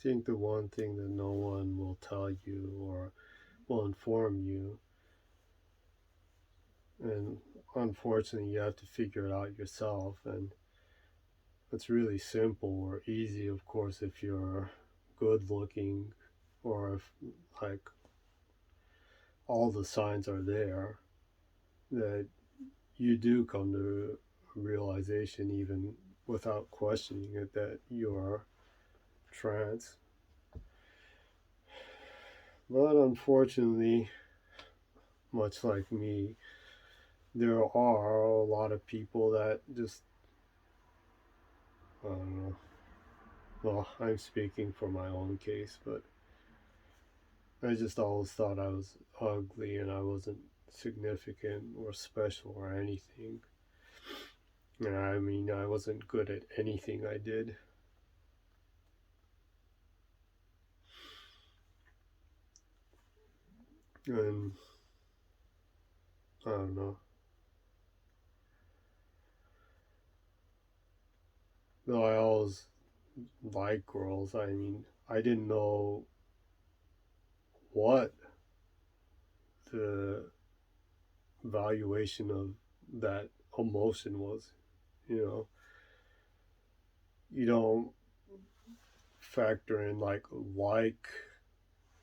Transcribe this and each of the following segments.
think the one thing that no one will tell you or will inform you, and unfortunately you have to figure it out yourself, and it's really simple or easy, of course, if you're good looking, or if like all the signs are there, that you do come to a realization even without questioning it that you're trans. But unfortunately, much like me, there are a lot of people that just, I don't know, well, I'm speaking for my own case, but I just always thought I was ugly and I wasn't significant or special or anything. And I mean, I wasn't good at anything I did. And I don't know. Though I always liked girls, I mean, I didn't know what the valuation of that emotion was. You know, you don't factor in like,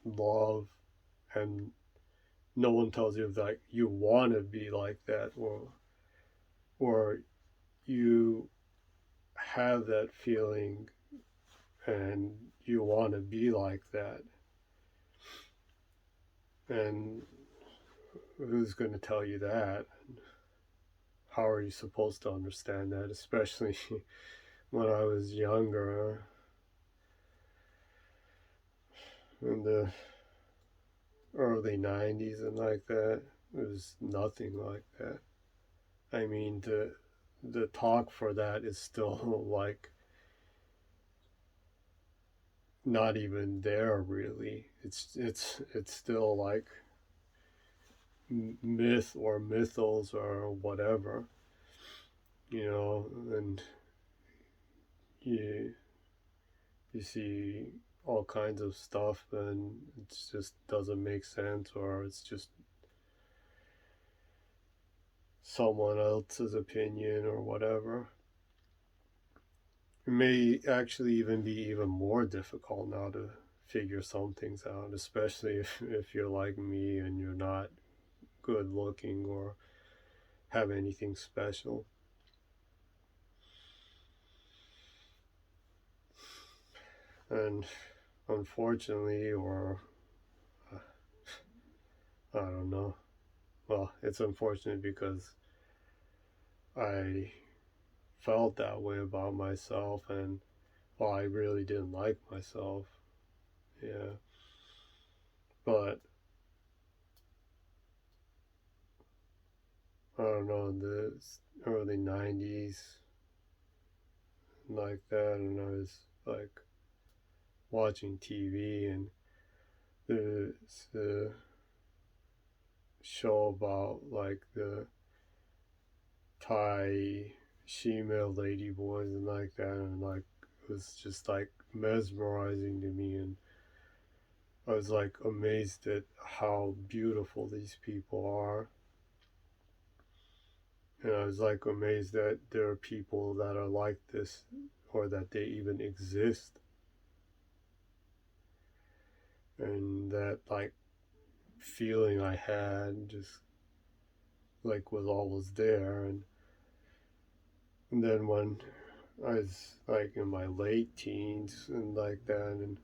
love, and no one tells you that you want to be like that, or you have that feeling and you want to be like that. And who's going to tell you that? How are you supposed to understand that, especially when I was younger, in the early 90s and like that? It was nothing like that. I mean, the talk for that is still like not even there really. It's still like myth or mythos or whatever, and you you see all kinds of stuff and it just doesn't make sense, or it's just someone else's opinion or whatever. It may actually even be even more difficult now to figure some things out, especially if you're like me and you're not good looking or have anything special. And unfortunately, or I don't know, well, it's unfortunate because I felt that way about myself, and well, I really didn't like myself. Yeah. But I don't know, in the early 90s, like that, and I was like watching TV, and there's a show about like the Thai female lady boys and like that, and like it was just like mesmerizing to me, and I was like amazed at how beautiful these people are. And I was like amazed that there are people that are like this, or that they even exist, and that like feeling I had just like was always there. And then when I was like in my late teens and like that, and it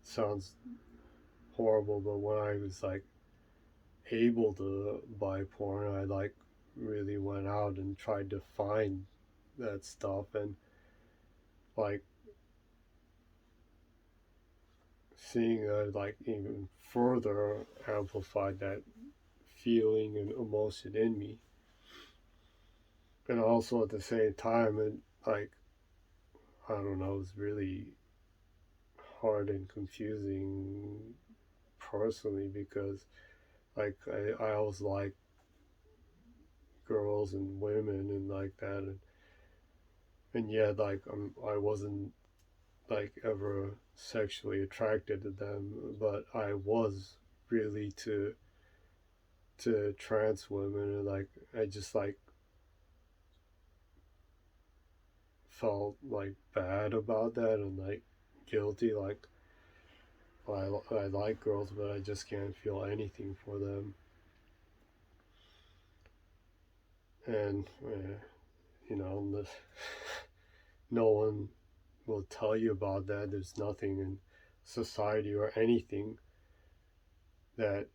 sounds horrible, but when I was like able to buy porn, I like really went out and tried to find that stuff, and like seeing that like even further amplified that feeling and emotion in me. And also at the same time, it like, I don't know, it was really hard and confusing personally, because like I always like girls and women and like that, and yet like I wasn't like ever sexually attracted to them, but I was really to trans women, and like I just like felt like bad about that and like guilty, like I like girls, but I just can't feel anything for them. And you know, no one will tell you about that. There's nothing in society or anything that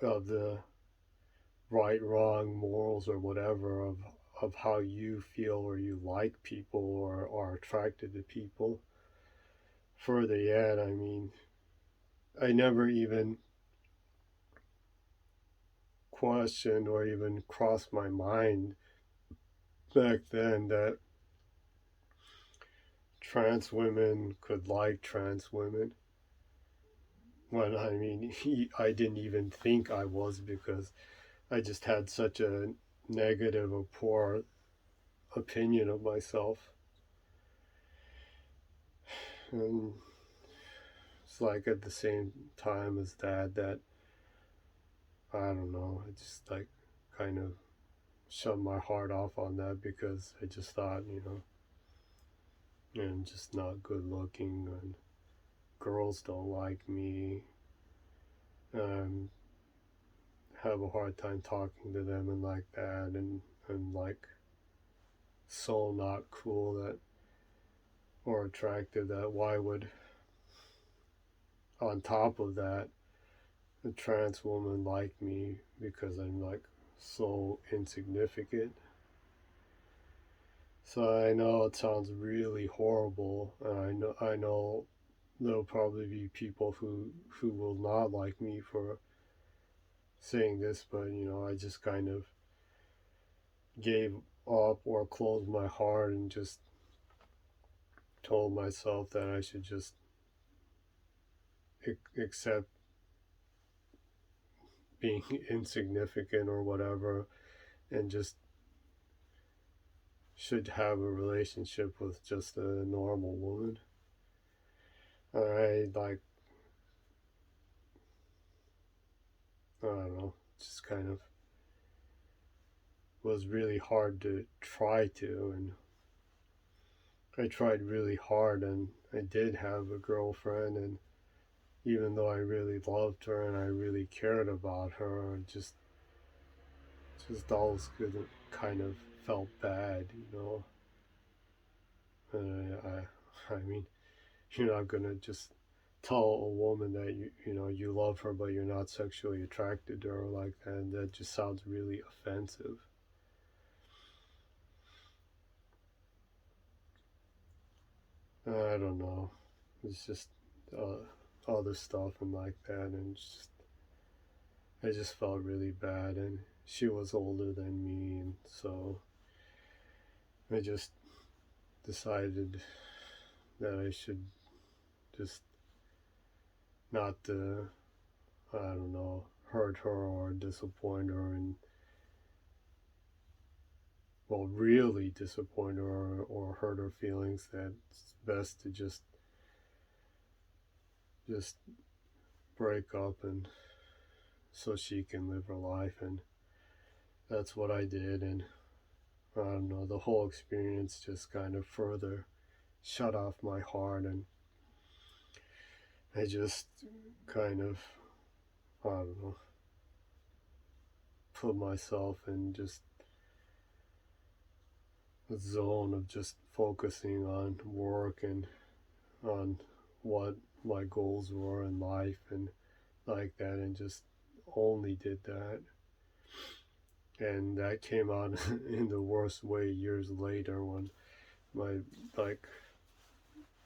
of the right, wrong, morals, or whatever of how you feel or you like people or are attracted to people. Further yet, I mean, I never even questioned or even crossed my mind back then that trans women could like trans women. When I mean, I didn't even think I was, because I just had such a negative or poor opinion of myself. And it's like at the same time as that I don't know, I just like kind of shut my heart off on that, because I just thought, I'm just not good looking and girls don't like me. Um, have a hard time talking to them and like that, and like so not cool that or attractive that why would on top of that a trans woman like me because I'm like so insignificant. So I know it sounds really horrible, and I know there'll probably be people who will not like me for saying this, but I just kind of gave up or closed my heart and just told myself that I should just accept being insignificant or whatever, and just should have a relationship with just a normal woman. I like, I don't know, just kind of was really hard to try to, and I tried really hard, and I did have a girlfriend, and even though I really loved her and I really cared about her, I just always couldn't, kind of felt bad. And I mean, you're not gonna just tell a woman that you love her but you're not sexually attracted to her like that. And that just sounds really offensive. I don't know. It's just other stuff and like that, and I just felt really bad. And she was older than me, and so I just decided that I should just not I don't know, hurt her or disappoint her, and well, really disappoint her or hurt her feelings. That it's best to just break up, and so she can live her life. And that's what I did. And I don't know, the whole experience just kind of further shut off my heart, and I just kind of, I don't know, put myself in just a zone of just focusing on work and on what my goals were in life and like that, and just only did that. And that came out in the worst way years later, when my like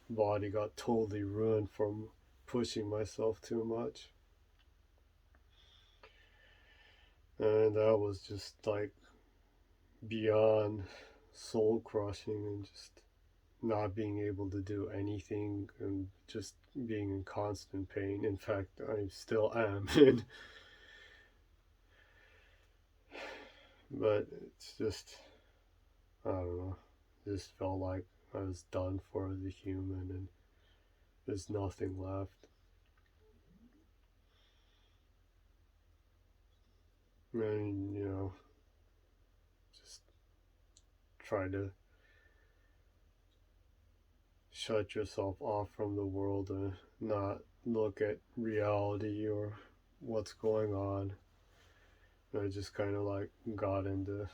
body got totally ruined from pushing myself too much. And that was just like beyond soul crushing, and just not being able to do anything and just being in constant pain. In fact, I still am. But it's just, I don't know, just felt like I was done for as a human, and there's nothing left. And, just try to shut yourself off from the world and not look at reality or what's going on. And I just kind of like got into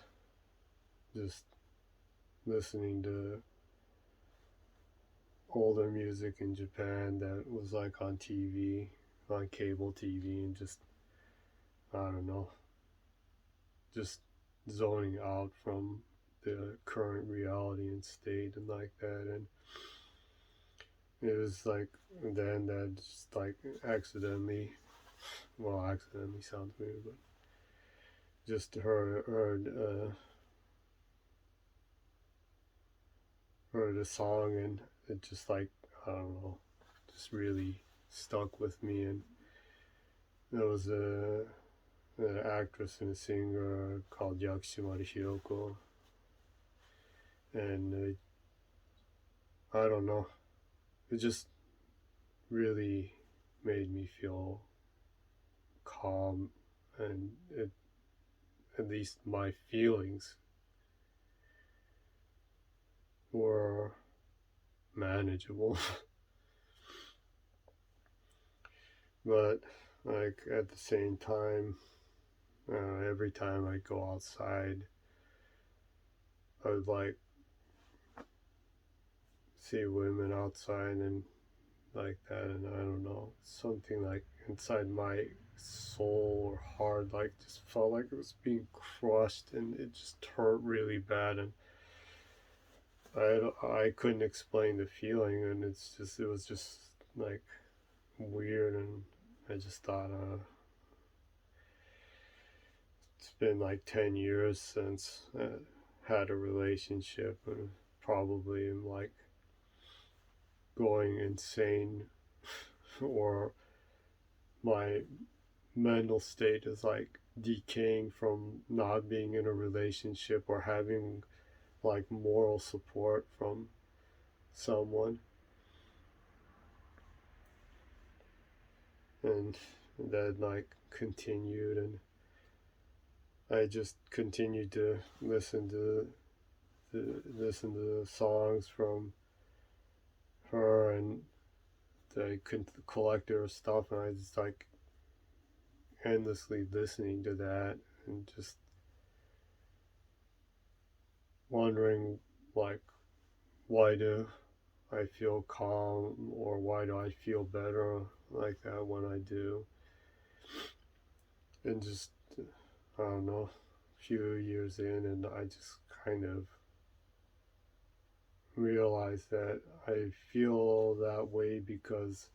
just listening to older music in Japan that was like on TV, on cable TV, and just, I don't know, just zoning out from the current reality and state and like that. And it was like, then that just like accidentally, well, accidentally sounds weird, but just heard a song, and it just like, I don't know, just really stuck with me. And there was an actress and a singer called Yakushimari Hiroko, and I don't know, it just really made me feel calm, and it, at least my feelings were manageable. But like at the same time, every time I go outside, I would like see women outside and like that, and I don't know, something like inside my soul or heart like just felt like it was being crushed, and it just hurt really bad. And I couldn't explain the feeling, and it was just like weird. And I just thought, it's been like 10 years since I had a relationship, and probably am like going insane, or my mental state is like decaying from not being in a relationship or having like moral support from someone. And that like continued, and I just continued to listen to songs from her, and the collector of stuff, and I just like endlessly listening to that, and just wondering like, why do I feel calm, or why do I feel better like that when I do. And just, I don't know, a few years in, and I just kind of realized that I feel that way because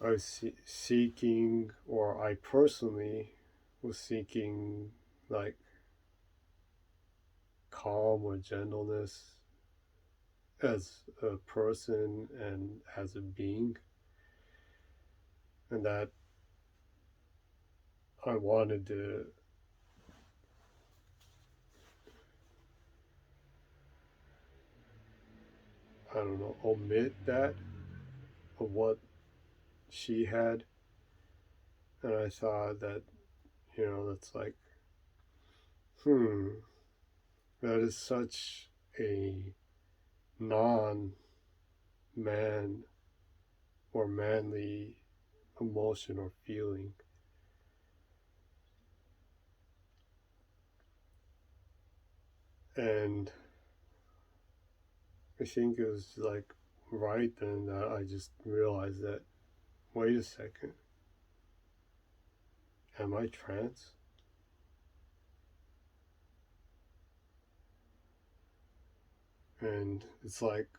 I was seeking, or I personally was seeking, like calm or gentleness as a person and as a being, and that I wanted to, I don't know, omit that of what she had. And I thought that, that's like, that is such a non man or manly emotion or feeling. And I think it was like right then that I just realized that, wait a second, am I trans? And it's like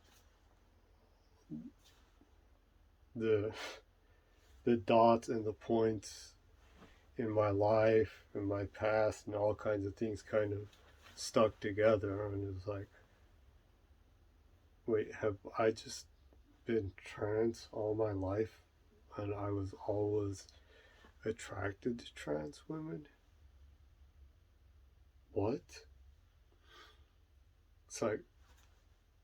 the the dots and the points in my life and my past and all kinds of things kind of stuck together, and it was like, wait, have I just been trans all my life, and I was always attracted to trans women? What? It's like,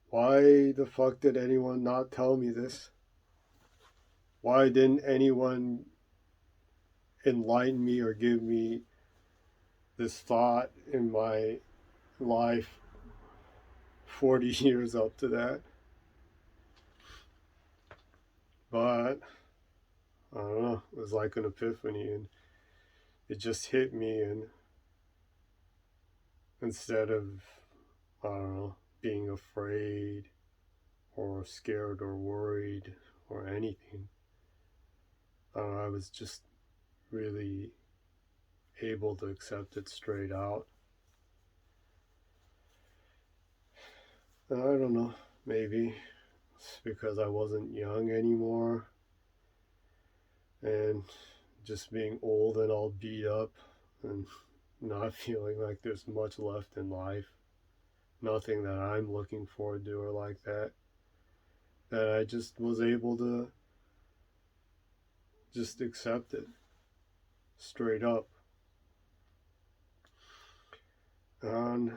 Why the fuck did anyone not tell me this? Why didn't anyone enlighten me or give me this thought in my life 40 years up to that? But I don't know, it was like an epiphany, and it just hit me. And instead of, I don't know, being afraid or scared or worried or anything, I was just really able to accept it straight out. And I don't know, maybe it's because I wasn't young anymore, and just being old and all beat up and not feeling like there's much left in life, nothing that I'm looking forward to or like that, that I just was able to just accept it straight up. And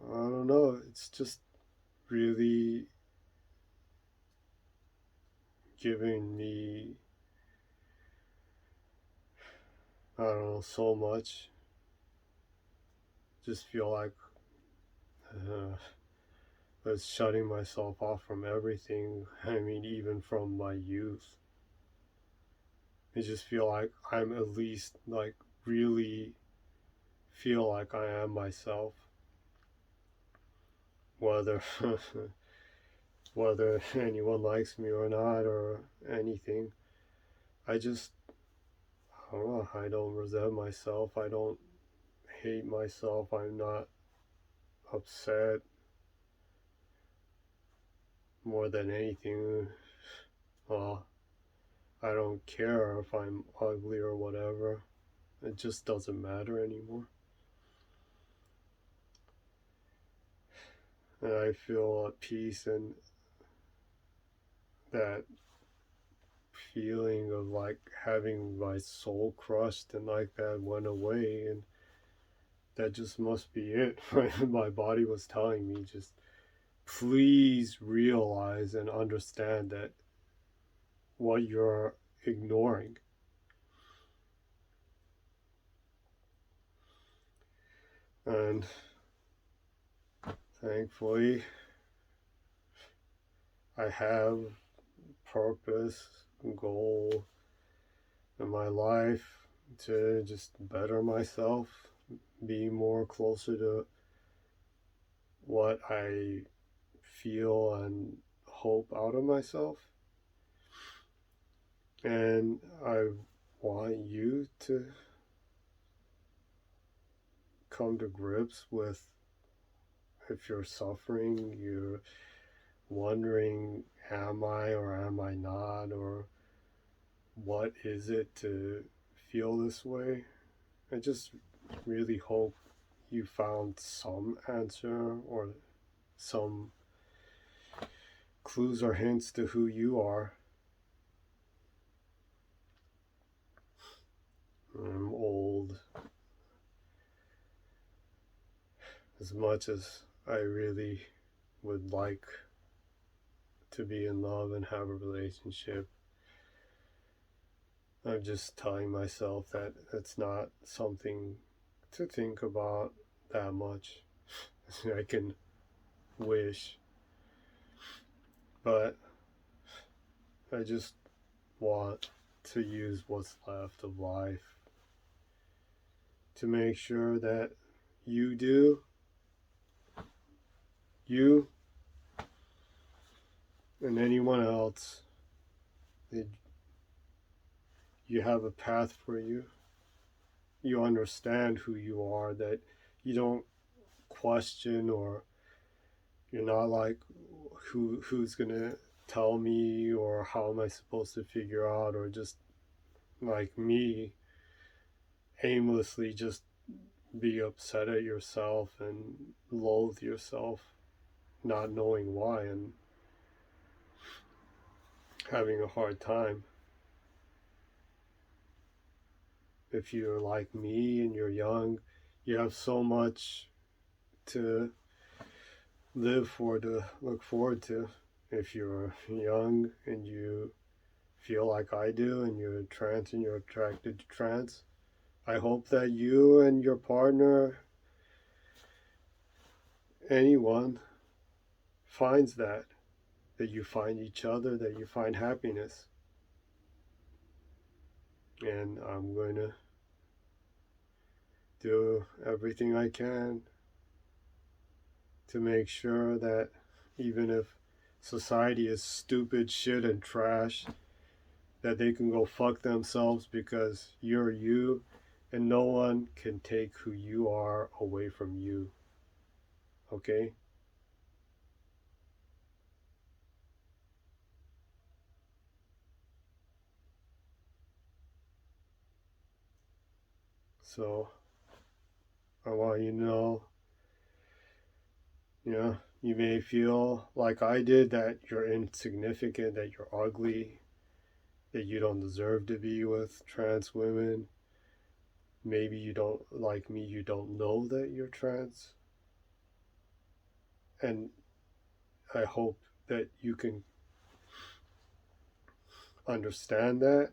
I don't know, it's just really giving me, I don't know, so much. Just feel like I was shutting myself off from everything. I mean, even from my youth. I just feel like I'm at least like really feel like I am myself. Whether whether anyone likes me or not or anything. I just, I don't know, I don't resent myself. I don't hate myself. I'm not upset more than anything. Well, I don't care if I'm ugly or whatever. It just doesn't matter anymore. And I feel at peace, and that feeling of like having my soul crushed and like that went away, and that just must be it. My body was telling me, just please realize and understand that what you're ignoring. And thankfully I have purpose, goal in my life to just better myself, be more closer to what I feel and hope out of myself. And I want you to come to grips with, if you're suffering, you're wondering, am I or am I not, or what is it to feel this way? I just really hope you found some answer or some clues or hints to who you are. I'm old. As much as I really would like to be in love and have a relationship, I'm just telling myself that it's not something to think about that much. I can wish, but I just want to use what's left of life to make sure that you do, you and anyone else, that you have a path for you. You understand who you are, that you don't question, or you're not like, who's gonna tell me, or how am I supposed to figure out, or just like me aimlessly just be upset at yourself and loathe yourself, not knowing why, and having a hard time. If you're like me and you're young, you have so much to live for, to look forward to. If you're young and you feel like I do and you're trans and you're attracted to trans, I hope that you and your partner, anyone, finds that you find each other, that you find happiness. And I'm going to do everything I can to make sure that even if society is stupid shit and trash, that they can go fuck themselves because you're you and no one can take who you are away from you. Okay? So I want you to know, you may feel like I did that you're insignificant, that you're ugly, that you don't deserve to be with trans women. Maybe you don't like me, you don't know that you're trans. And I hope that you can understand that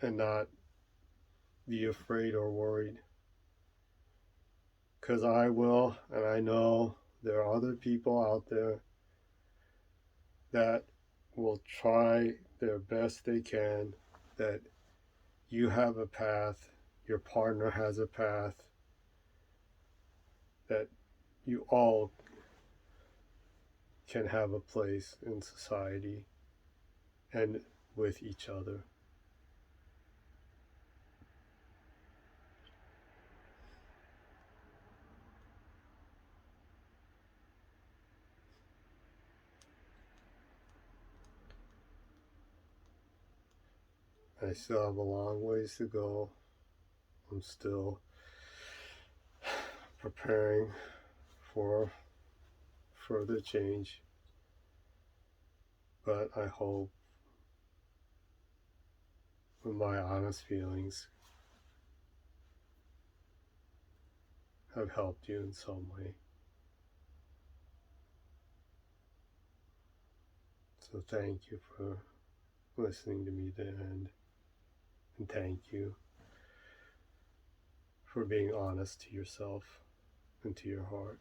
and not be afraid or worried. Because I will, and I know there are other people out there that will try their best they can, that you have a path, your partner has a path, that you all can have a place in society and with each other. I still have a long ways to go. I'm still preparing for further change, but I hope with my honest feelings have helped you in some way. So thank you for listening to me to the end, and thank you for being honest to yourself and to your heart.